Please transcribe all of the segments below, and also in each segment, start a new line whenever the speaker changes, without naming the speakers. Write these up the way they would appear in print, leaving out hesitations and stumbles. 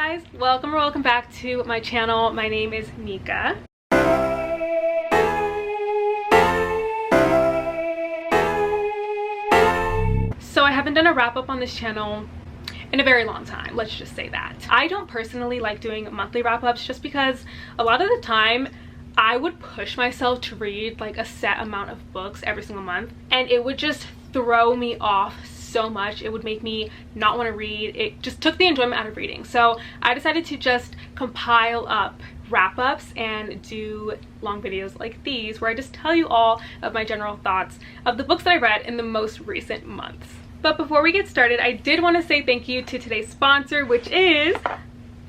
guys, welcome back to my channel. My name is Mika. So I haven't done a wrap-up on this channel in a very long time, let's just say that. I don't personally like doing monthly wrap-ups just because a lot of the time I would push myself to read like a set amount of books every single month, and it would just throw me off so much. It would make me not want to read. It just took the enjoyment out of reading. So I decided to just compile up wrap-ups and do long videos like these where I just tell you all of my general thoughts of the books that I read in the most recent months. But before we get started, I did want to say thank you to today's sponsor, which is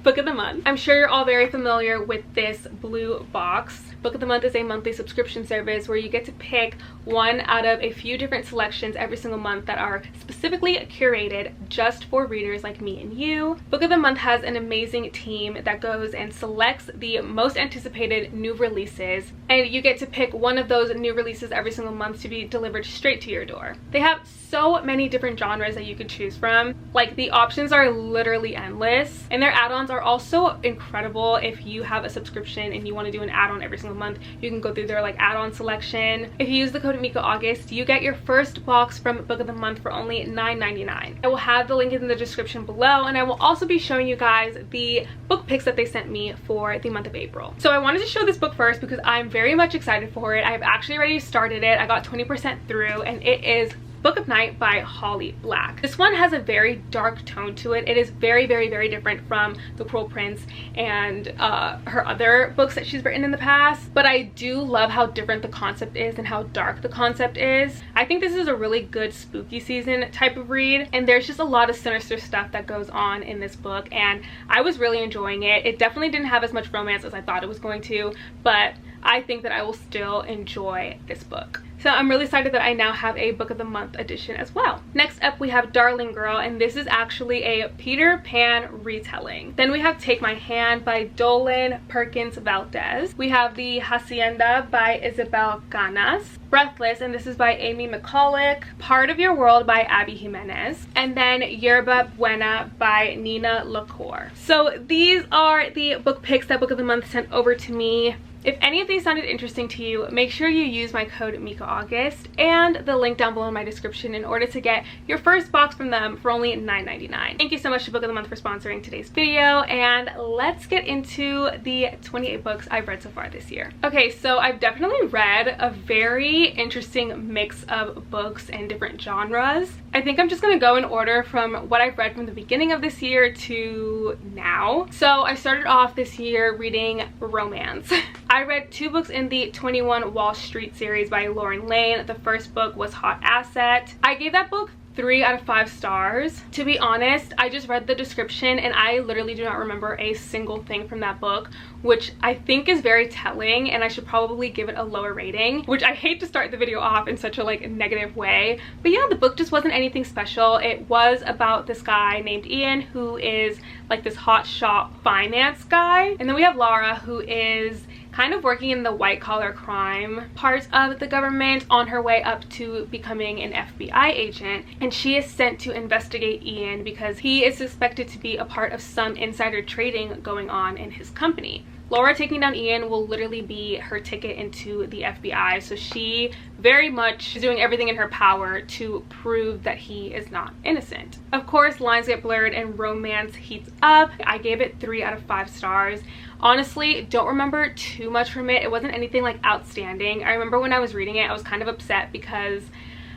Book of the Month. I'm sure you're all very familiar with this blue box. Book of the Month is a monthly subscription service where you get to pick one out of a few different selections every single month that are specifically curated just for readers like me and you. Book of the Month has an amazing team that goes and selects the most anticipated new releases, and you get to pick one of those new releases every single month to be delivered straight to your door. They have so many different genres that you could choose from. Like, the options are literally endless, and their add-ons are also incredible. If you have a subscription and you want to do an add-on every single month, you can go through their like add-on selection. If you use the code MikaAugust, you get your first box from Book of the Month for only $9.99. I will have the link in the description below, and I will also be showing you guys the book picks that they sent me for the month of April. So I wanted to show this book first because I'm very much excited for it. I've actually already started it. I got 20% through, and it is Book of Night by Holly Black. This one has a very dark tone to it. It is very different from The Cruel Prince and her other books that she's written in the past, but I do love how different the concept is and how dark the concept is. I think this is a really good spooky season type of read, and there's just a lot of sinister stuff that goes on in this book, and I was really enjoying it. It definitely didn't have as much romance as I thought it was going to, but I think that I will still enjoy this book. So I'm really excited that I now have a Book of the Month edition as well. Next up, we have Darling Girl, and this is actually a Peter Pan retelling. Then we have Take My Hand by Dolan Perkins Valdez. We have The Hacienda by Isabel Ganas. Breathless, and this is by Amy McCulloch. Part of Your World by Abby Jimenez. And then Yerba Buena by Nina LaCour. So these are the book picks that Book of the Month sent over to me. If any of these sounded interesting to you, make sure you use my code MikaAugust and the link down below in my description in order to get your first box from them for only $9.99. Thank you so much to Book of the Month for sponsoring today's video, and let's get into the 28 books I've read so far this year. Okay, so I've definitely read a very interesting mix of books and different genres. I think I'm just gonna go in order from what I've read from the beginning of this year to now. So I started off this year reading romance. I read 2 books in the 21 Wall Street series by Lauren Lane. The first book was Hot Asset. I gave that book 3 out of 5 stars. To be honest, I just read the description and I literally do not remember a single thing from that book, which I think is very telling, and I should probably give it a lower rating, which I hate to start the video off in such a like negative way. But yeah, the book just wasn't anything special. It was about this guy named Ian who is like this hotshot finance guy, and then we have Laura who is kind of working in the white-collar crime part of the government on her way up to becoming an FBI agent, and she is sent to investigate Ian because he is suspected to be a part of some insider trading going on in his company. Laura taking down Ian will literally be her ticket into the FBI, so she very much is doing everything in her power to prove that he is not innocent. Of course, lines get blurred and romance heats up. I gave it 3 out of 5 stars. Honestly, don't remember too much from it. It wasn't anything like outstanding. I remember when I was reading it, I was kind of upset because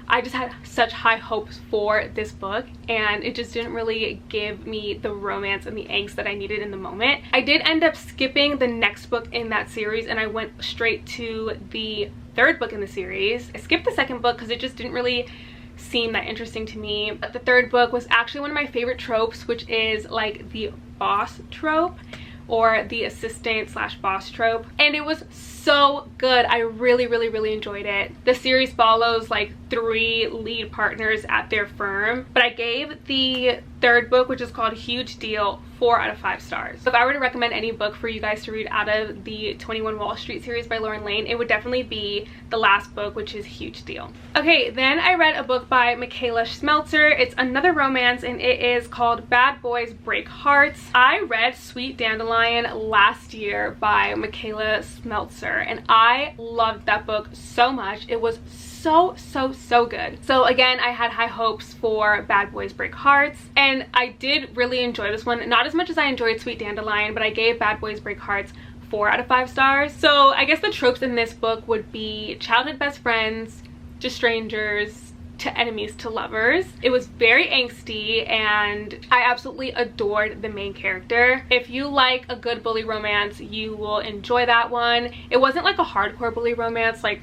I just had such high hopes for this book, and it just didn't really give me the romance and the angst that I needed in the moment. I did end up skipping the next book in that series, and I went straight to the 3rd book in the series. I skipped the 2nd book because it just didn't really seem that interesting to me. But the 3rd book was actually one of my favorite tropes, which is like the boss trope, or the assistant slash boss trope, and it was so good. I really enjoyed it. The series follows like 3 lead partners at their firm, but I gave the third book, which is called Huge Deal, 4 out of 5 stars. So if I were to recommend any book for you guys to read out of the 21 Wall Street series by Lauren Lane, it would definitely be the last book, which is Huge Deal. Okay, then I read a book by Michaela Schmelzer. It's another romance, and it is called Bad Boys Break Hearts. I read Sweet Dandelion last year by Michaela Schmelzer, and I loved that book so much. It was so good. So again, I had high hopes for Bad Boys Break Hearts, and I did really enjoy this one. Not as much as I enjoyed Sweet Dandelion, but I gave Bad Boys Break Hearts 4 out of 5 stars. So I guess the tropes in this book would be childhood best friends to strangers to enemies to lovers. It was very angsty, and I absolutely adored the main character. If you like a good bully romance, you will enjoy that one. It wasn't like a hardcore bully romance, like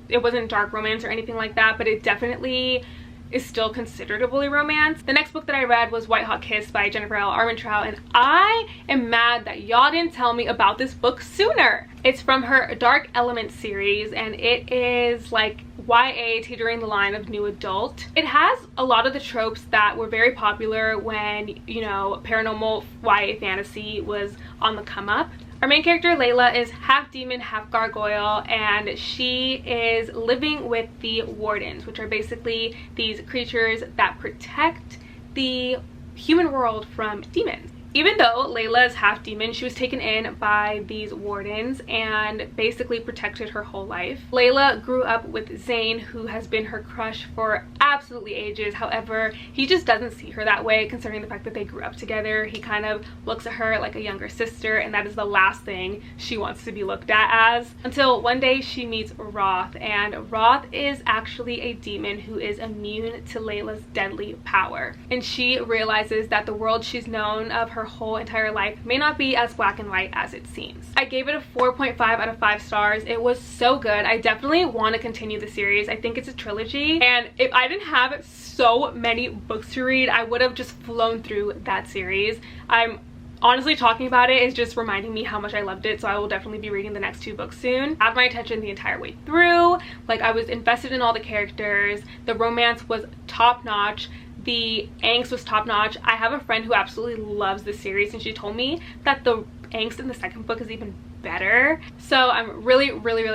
it wasn't dark romance or anything like that, but it definitely is still considered a bully romance. The next book that I read was White Hot Kiss by Jennifer L. Armentrout, and I am mad that y'all didn't tell me about this book sooner. It's from her Dark Element series, and it is like YA teetering the line of new adult. It has a lot of the tropes that were very popular when, you know, paranormal YA fantasy was on the come up. Our main character, Layla, is half demon, half gargoyle, and she is living with the wardens, which are basically these creatures that protect the human world from demons. Even though Layla is half demon, she was taken in by these wardens and basically protected her whole life. Layla grew up with Zane, who has been her crush for absolutely ages. However, he just doesn't see her that way, considering the fact that they grew up together. He kind of looks at her like a younger sister, and that is the last thing she wants to be looked at as. Until one day she meets Roth, and Roth is actually a demon who is immune to Layla's deadly power. And she realizes that the world she's known of her whole entire life may not be as black and white as it seems. I gave it a 4.5 out of 5 stars. It was so good. I definitely want to continue the series. I think it's a trilogy, and if I didn't have so many books to read, I would have just flown through that series. I'm honestly talking about it is just reminding me how much I loved it, so I will definitely be reading the next 2 books soon. I had my attention the entire way through. Like, I was invested in all the characters. The romance was top notch. The angst was top notch. I have a friend who absolutely loves this series, and she told me that the angst in the second book is even better. So I'm really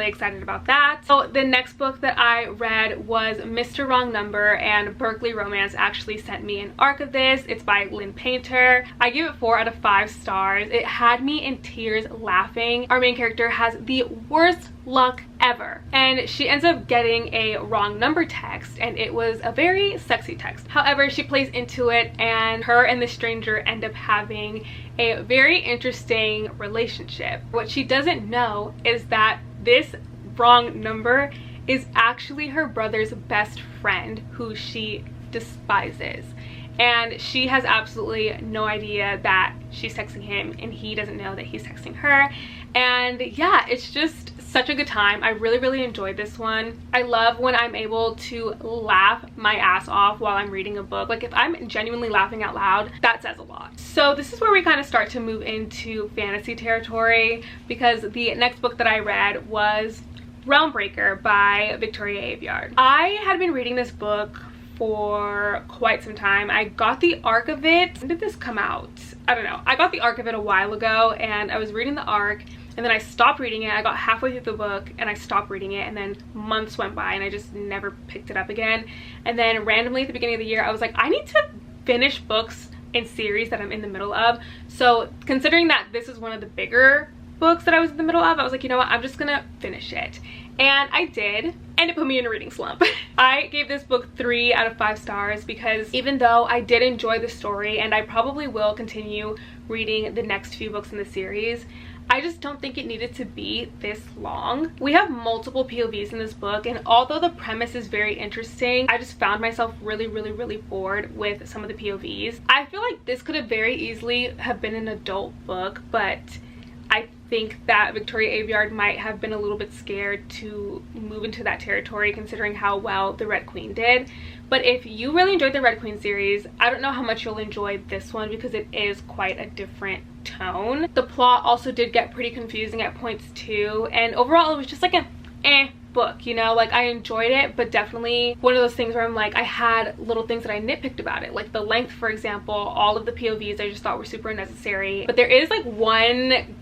excited about that. So the next book that I read was Mr. Wrong Number, and Berkeley Romance actually sent me an arc of this. It's by Lynn Painter. I gave it 4 out of 5 stars. It had me in tears laughing. Our main character has the worst luck ever, and she ends up getting a wrong number text, and it was a very sexy text. However, she plays into it, and her and the stranger end up having a very interesting relationship. What she doesn't know is that this wrong number is actually her brother's best friend, who she despises, and she has absolutely no idea that she's texting him, and he doesn't know that he's texting her. And yeah, it's just such a good time. I really enjoyed this one. I love when I'm able to laugh my ass off while I'm reading a book. Like, if I'm genuinely laughing out loud, that says a lot. So this is where we kind of start to move into fantasy territory, because the next book that I read was Realmbreaker by Victoria Aveyard. I had been reading this book for quite some time. I got the arc of it. When did this come out? I don't know. I got the arc of it a while ago, and I was reading the arc, and then I stopped reading it. I got halfway through the book and I stopped reading it, and then months went by and I just never picked it up again. And then randomly at the beginning of the year, I was like, I need to finish books in series that I'm in the middle of. So considering that this is one of the bigger books that I was in the middle of, I was like, you know what, I'm just gonna finish it. And I did, and it put me in a reading slump. I gave this book 3 out of 5 stars because even though I did enjoy the story, and I probably will continue reading the next few books in the series, I just don't think it needed to be this long. We have multiple POVs in this book, and although the premise is very interesting, I just found myself really bored with some of the POVs. I feel like this could have very easily have been an adult book, but I think that Victoria Aveyard might have been a little bit scared to move into that territory, considering how well the Red Queen did. But if you really enjoyed the Red Queen series, I don't know how much you'll enjoy this one, because it is quite a different tone. The plot also did get pretty confusing at points too, and overall it was just like an book, you know? Like, I enjoyed it, but definitely one of those things where I'm like, I had little things that I nitpicked about it, like the length, for example. All of the POVs I just thought were super unnecessary. But there is like one,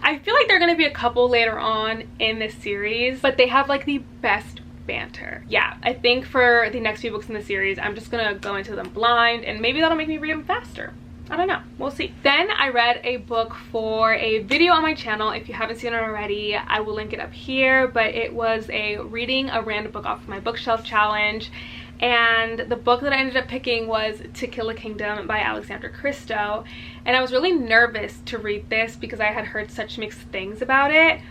I feel like there are going to be a couple later on in this series, but they have like the best banter. Yeah, I think for the next few books in the series, I'm just gonna go into them blind, and maybe that'll make me read them faster. I don't know, we'll see. Then I read a book for a video on my channel. If you haven't seen it already, I will link it up here, but it was a reading a random book off of my bookshelf challenge, and the book that I ended up picking was To Kill a Kingdom by Alexandra Christo. And I was really nervous to read this because I had heard such mixed things about it,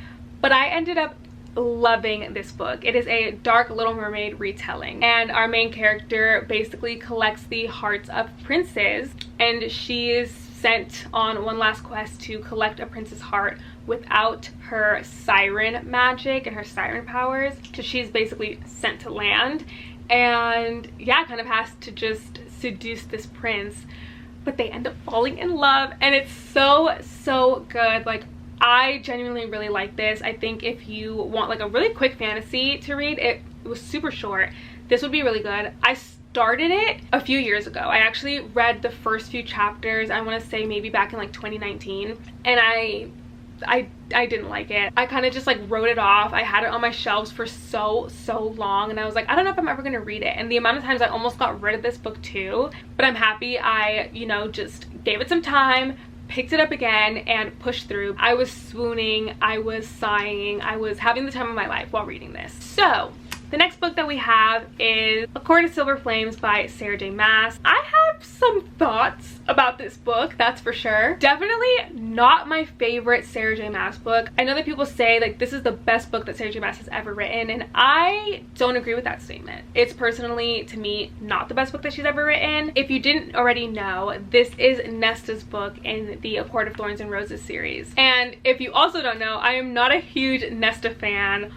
but I ended up loving this book. It is a dark Little Mermaid retelling, and our main character basically collects the hearts of princes, and she is sent on one last quest to collect a prince's heart without her siren magic and her siren powers. So she's basically sent to land, and yeah, kind of has to just seduce this prince, but they end up falling in love, and it's so good. Like, I genuinely really like this. I think if you want like a really quick fantasy to read, it was super short, this would be really good. I started it a few years ago. I actually read the first few chapters, I want to say maybe back in like 2019, and I didn't like it. I kind of just like wrote it off. I had it on my shelves for so long, and I was like, I don't know if I'm ever gonna read it. And the amount of times I almost got rid of this book too, but I'm happy I, you know, just gave it some time, picked it up again, and pushed through. I was swooning, I was sighing, I was having the time of my life while reading this. So the next book that we have is A Court of Silver Flames by Sarah J. Maas. I have some thoughts about this book, that's for sure. Definitely not my favorite Sarah J. Maas book. I know that people say like this is the best book that Sarah J. Maas has ever written, and I don't agree with that statement. It's personally, to me, not the best book that she's ever written. If you didn't already know, this is Nesta's book in the A Court of Thorns and Roses series. And if you also don't know, I am not a huge Nesta fan.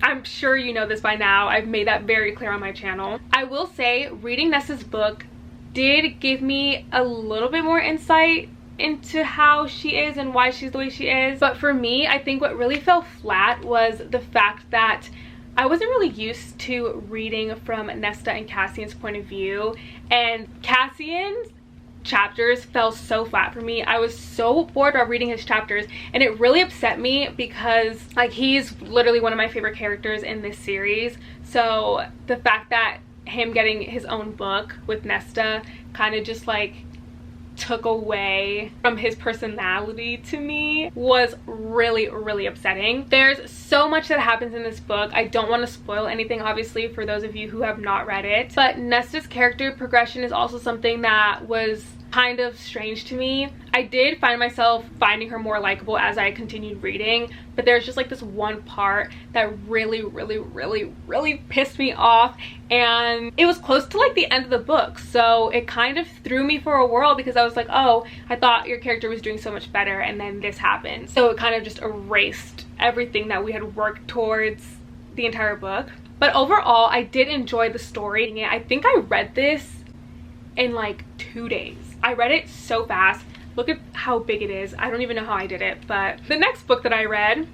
I'm sure you know this by now. I've made that very clear on my channel. I will say reading Nesta's book did give me a little bit more insight into how she is and why she's the way she is. But for me, I think what really fell flat was the fact that I wasn't really used to reading from Nesta and Cassian's point of view, and Cassian's chapters fell so flat for me. I was so bored while reading his chapters, and it really upset me because like he's literally one of my favorite characters in this series. So the fact that him getting his own book with Nesta kind of just like took away from his personality to me was really upsetting. There's so much that happens in this book. I don't want to spoil anything, obviously, for those of you who have not read it, but Nesta's character progression is also something that was kind of strange to me. I did find myself finding her more likable as I continued reading, but there's just like this one part that really pissed me off, and it was close to like the end of the book, so it kind of threw me for a whirl because I was like, oh, I thought your character was doing so much better, and then this happened. So it kind of just erased everything that we had worked towards the entire book. But overall, I did enjoy the story. I think I read this in like 2 days. I read it so fast. Look at how big it is. I don't even know how I did it. But the next book that I read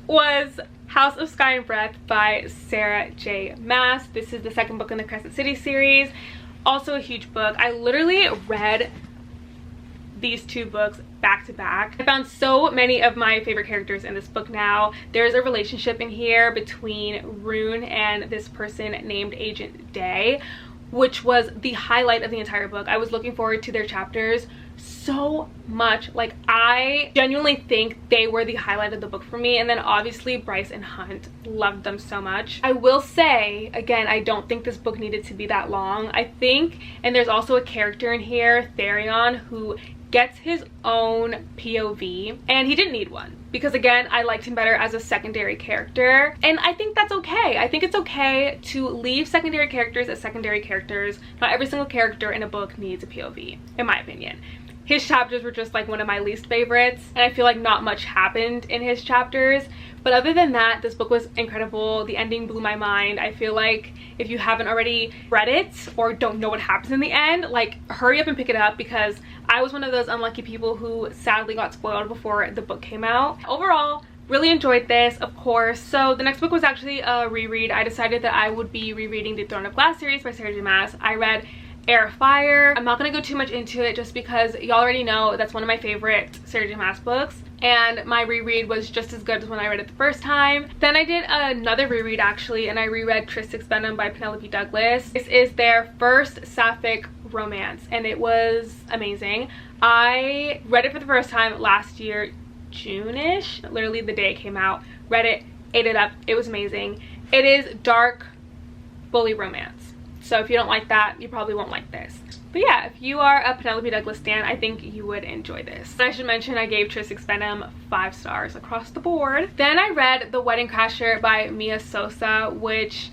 was House of Sky and Breath by Sarah J. Maas. This is the second book in the Crescent City series. Also a huge book. I literally read these two books back to back. I found so many of my favorite characters in this book now. There's a relationship in here between Rune and this person named Agent Day, which was the highlight of the entire book. I was looking forward to their chapters so much. Like, I genuinely think they were the highlight of the book for me. And then obviously Bryce and Hunt, loved them so much. I will say, again, I don't think this book needed to be that long. I think, and there's also a character in here, Therion, who gets his own POV, and he didn't need one because, again, I liked him better as a secondary character, and I think that's okay. I think it's okay to leave secondary characters as secondary characters. Not every single character in a book needs a POV, in my opinion. His chapters were just like one of my least favorites, and I feel like not much happened in his chapters. But other than that, this book was incredible. The ending blew my mind. I feel like if you haven't already read it or don't know what happens in the end, like, hurry up and pick it up, because I was one of those unlucky people who sadly got spoiled before the book came out. Overall, Really enjoyed this, of course. So the next book was actually a reread. I decided that I would be rereading the Throne of Glass series by Sarah J. Maas. I read Air of Fire. I'm not going to go too much into it just because y'all already know that's one of my favorite Sarah J. Maas books, and my reread was just as good as when I read it the first time. Then I did another reread actually, and I reread Tris Experimum by Penelope Douglas. This is their first sapphic romance, and it was amazing. I read it for the first time last year, June-ish, literally the day it came out. Read it, ate it up. It was amazing. It is dark bully romance, so if you don't like that, you probably won't like this. But yeah, if you are a Penelope Douglas stan, I think you would enjoy this. And I should mention I gave Tris Experimum 5 stars across the board. Then I read The Wedding Crasher by Mia Sosa, which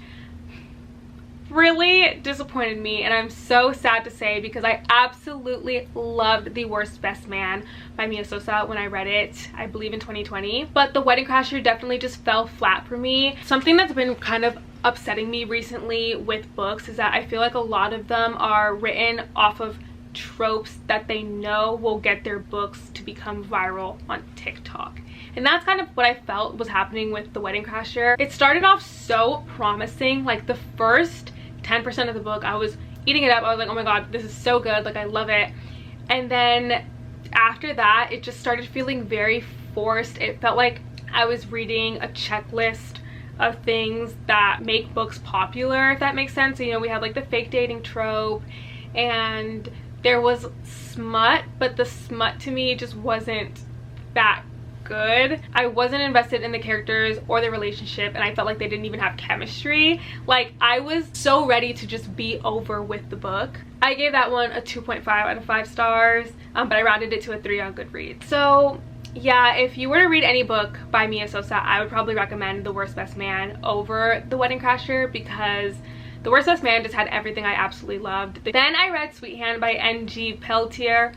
really disappointed me, and I'm so sad to say because I absolutely loved The Worst Best Man by Mia Sosa when I read it, I believe in 2020. But The Wedding Crasher definitely just fell flat for me. Something that's been kind of upsetting me recently with books is that I feel like a lot of them are written off of tropes that they know will get their books to become viral on TikTok. And that's kind of what I felt was happening with The Wedding Crasher. It started off so promising. Like the first 10% of the book, I was eating it up. I was like, oh my god, this is so good, like I love it. And then after that, it just started feeling very forced. It felt like I was reading a checklist of things that make books popular, if that makes sense. You know, we had like the fake dating trope, and there was smut, but the smut to me just wasn't that good. I wasn't invested in the characters or the relationship, and I felt like they didn't even have chemistry. Like I was so ready to just be over with the book. I gave that one a 2.5 out of 5 stars, but I rounded it to a 3 on Goodreads. So yeah, if you were to read any book by Mia Sosa, I would probably recommend The Worst Best Man over The Wedding Crasher, because The Worst Best Man just had everything I absolutely loved. Then I read Sweet Hand by N.G. Peltier.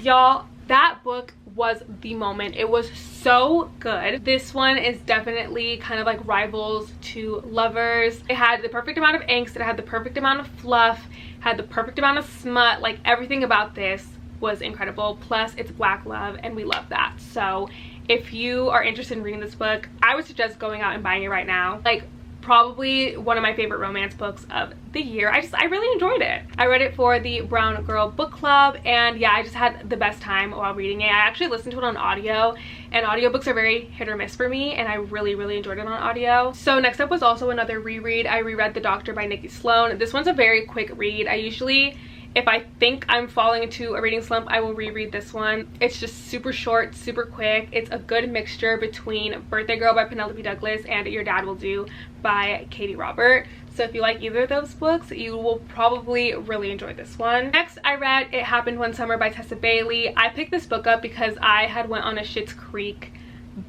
Y'all, that book was the moment. It was so good. This one is definitely kind of like rivals to Lovers. It had the perfect amount of angst, it had the perfect amount of fluff, had the perfect amount of smut. Like everything about this was incredible. Plus it's Black love, and we love that. So if you are interested in reading this book, I would suggest going out and buying it right now. Like probably one of my favorite romance books of the year. I really enjoyed it. I read it for the Brown Girl Book Club, and yeah, I just had the best time while reading it. I actually listened to it on audio, and audiobooks are very hit or miss for me, and I really enjoyed it on audio. So next up was also another reread. I reread The Doctor by Nikki Sloan. This one's a very quick read. I usually, if I think I'm falling into a reading slump, I will reread this one. It's just super short, super quick. It's a good mixture between Birthday Girl by Penelope Douglas and Your Dad Will Do by Katie Robert. So if you like either of those books, you will probably really enjoy this one. Next, I read It Happened One Summer by Tessa Bailey. I picked this book up because I had went on a Schitt's Creek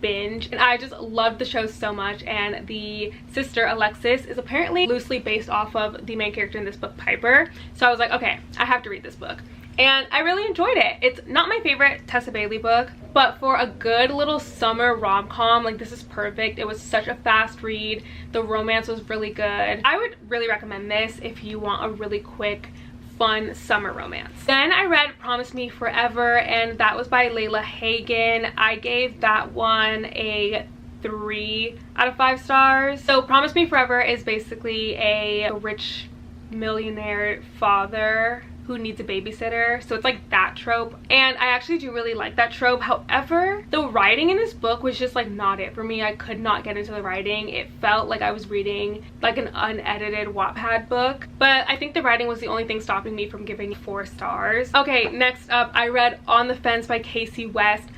binge, and I just loved the show so much, and the sister Alexis is apparently loosely based off of the main character in this book, Piper. So I was like, okay, I have to read this book, and I really enjoyed it. It's not my favorite Tessa Bailey book, but for a good little summer rom-com, like this is perfect. It was such a fast read. The romance was really good. I would really recommend this if you want a really quick fun summer romance. Then I read Promise Me Forever, and that was by Layla Hagen. I gave that one a 3 out of 5 stars. So Promise Me Forever is basically a rich millionaire father who needs a babysitter, so it's like that trope, and I actually do really like that trope. However, the writing in this book was just like not it for me. I could not get into the writing. It felt like I was reading like an unedited Wattpad book, but I think the writing was the only thing stopping me from giving 4 stars. Okay, next up I read On the Fence by Casey West.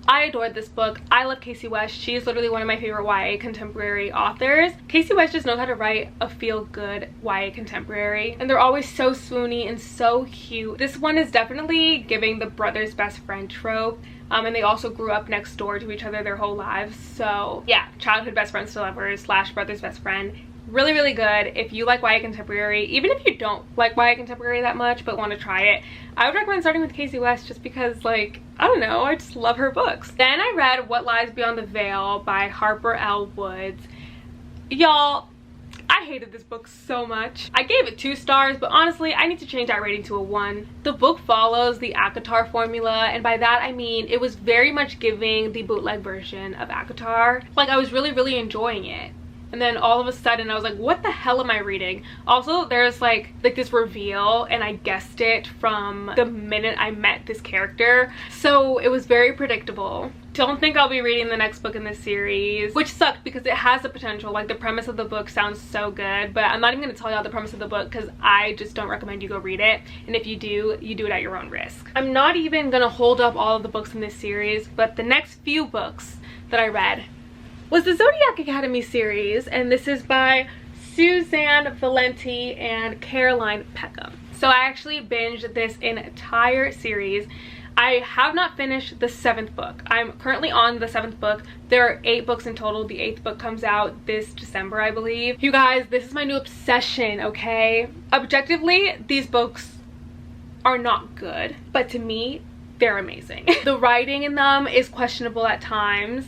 I adored this book. I love Casey West. She is literally one of my favorite YA contemporary authors. Casey West just knows how to write a feel-good YA contemporary, and they're always so swoony and so cute. This one is definitely giving the brother's best friend trope, and they also grew up next door to each other their whole lives. So yeah, childhood best friends to lovers slash brother's best friend. Really good. If you like YA contemporary, even if you don't like YA contemporary that much but want to try it, I would recommend starting with Casey West, just because, like, I don't know, I just love her books. Then I read What Lies Beyond the Veil by Harper L. Woods. Y'all, I hated this book so much. I gave it 2 stars, but honestly, I need to change that rating to a 1. The book follows the ACOTAR formula, and by that I mean it was very much giving the bootleg version of ACOTAR. Like, I was really enjoying it. And then all of a sudden I was like, what the hell am I reading? Also, there's like this reveal, and I guessed it from the minute I met this character. So it was very predictable. Don't think I'll be reading the next book in this series, which sucked because it has the potential. Like, the premise of the book sounds so good, but I'm not even gonna tell y'all the premise of the book because I just don't recommend you go read it. And if you do, you do it at your own risk. I'm not even gonna hold up all of the books in this series, but the next few books that I read was the Zodiac Academy series, and this is by Suzanne Valenti and Caroline Peckham. So I actually binged this entire series. I have not finished the 7th book. I'm currently on the 7th book. There are 8 books in total. The 8th book comes out this December, I believe. You guys, this is my new obsession, okay? Objectively, these books are not good, but to me, they're amazing. The writing in them is questionable at times.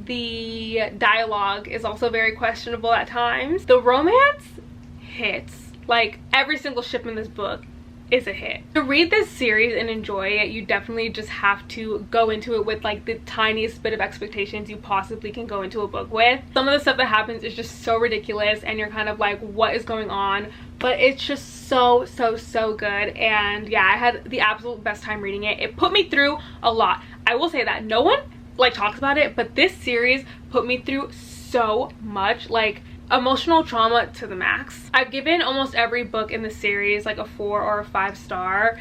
The dialogue is also very questionable at times. The romance hits. Like, every single ship in this book is a hit. To read this series and enjoy it, you definitely just have to go into it with like the tiniest bit of expectations you possibly can go into a book with. Some of the stuff that happens is just so ridiculous, and you're kind of like, what is going on? But it's just so good. And yeah, I had the absolute best time reading it. It put me through a lot. I will say that. No one like talks about it, but this series put me through so much, like emotional trauma to the max. I've given almost every book in the series like a 4 or a 5 star.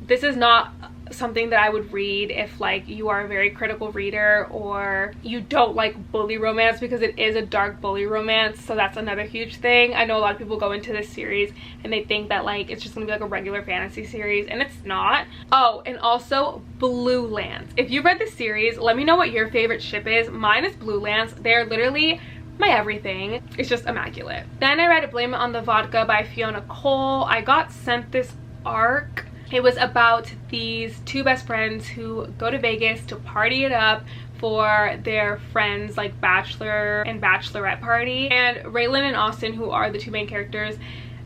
This is not something that I would read if like you are a very critical reader or you don't like bully romance, because it is a dark bully romance, so that's another huge thing. I know a lot of people go into this series and they think that like it's just gonna be like a regular fantasy series, and it's not. Oh, and also Blue Lands. If you've read this series, let me know what your favorite ship is. Mine is Blue Lands. They're literally my everything. It's just immaculate. Then I read Blame It on the Vodka by Fiona Cole. I got sent this arc. It was about these 2 best friends who go to Vegas to party it up for their friends like bachelor and bachelorette party, and Raylan and Austin, who are the 2 main characters,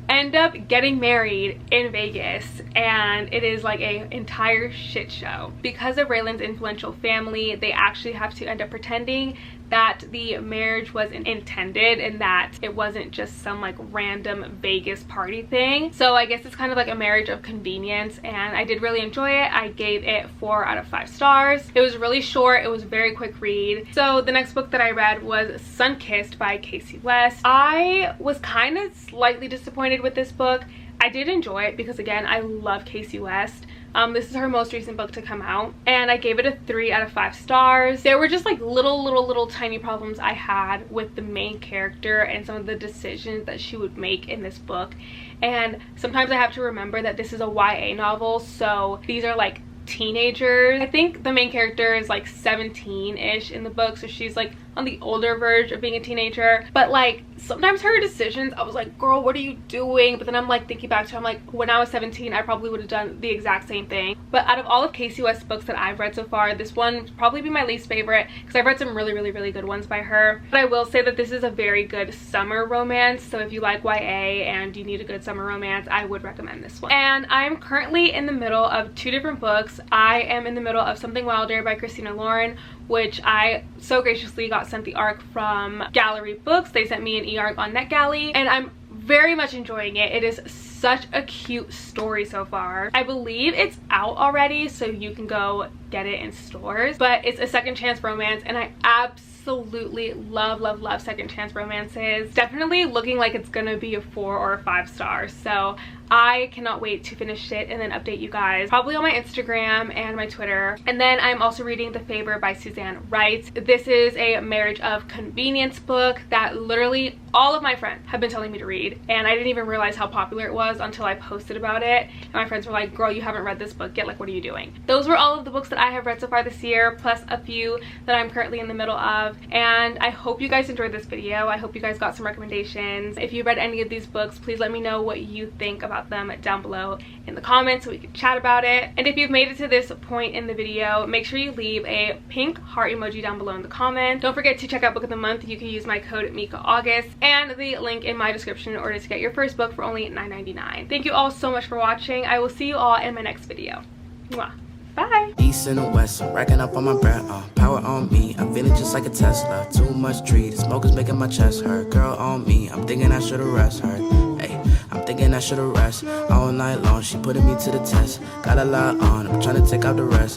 end up getting married in Vegas, and it is like a entire shit show. Because of Raylan's influential family, they actually have to end up pretending that the marriage was intended and that it wasn't just some like random Vegas party thing. So I guess it's kind of like a marriage of convenience, and I did really enjoy it. I gave it 4 out of 5 stars. It was really short. It was a very quick read. So the next book that I read was Sunkissed by Casey West. I was kind of slightly disappointed with this book. I did enjoy it because, again, I love Casey West. This is her most recent book to come out, and I gave it a 3 out of 5 stars. There were just like little tiny problems I had with the main character and some of the decisions that she would make in this book. And sometimes I have to remember that this is a YA novel, so these are like teenagers. I think the main character is like 17-ish in the book, so she's like on the older verge of being a teenager. But like sometimes her decisions, I was like, girl, what are you doing? But then I'm like thinking back to, I'm like, when I was 17, I probably would have done the exact same thing. But out of all of Casey West's books that I've read so far, this one would probably be my least favorite, because I've read some really good ones by her. But I will say that this is a very good summer romance, so if you like YA and you need a good summer romance, I would recommend this one. And I'm currently in the middle of 2 different books. I am in the middle of Something Wilder by Christina Lauren, which I so graciously got sent the arc from Gallery Books. They sent me an e-arc on NetGalley, and I'm very much enjoying it. It is such a cute story so far. I believe it's out already, so you can go get it in stores, but it's a second chance romance, and I absolutely love second chance romances. Definitely looking like it's gonna be a 4 or a 5 stars, so I cannot wait to finish it and then update you guys, probably on my Instagram and my Twitter. And then I'm also reading The Favor by Suzanne Wright. This is a marriage of convenience book that literally all of my friends have been telling me to read, and I didn't even realize how popular it was was until I posted about it, and my friends were like, girl, you haven't read this book yet, like what are you doing? Those were all of the books that I have read so far this year, plus a few that I'm currently in the middle of, and I hope you guys enjoyed this video. I hope you guys got some recommendations. If you read any of these books, please let me know what you think about them down below in the comments so we can chat about it. And if you've made it to this point in the video, make sure you leave a pink heart emoji down below in the comments. Don't forget to check out Book of the Month. You can use my code MikaAugust and the link in my description in order to get your first book for only $9.99. Thank you all so much for watching. I will see you all in my next video. Mwah. Bye.
East and the west, I'm racking up on my breath. Power on me, I'm feeling just like a Tesla. Too much tree, the smoke is making my chest hurt. Girl on me, I'm thinking I should've rest her. Hey, I'm thinking I should've rest all night long. She putting me to the test. Got a lot on, I'm trying to take out the rest.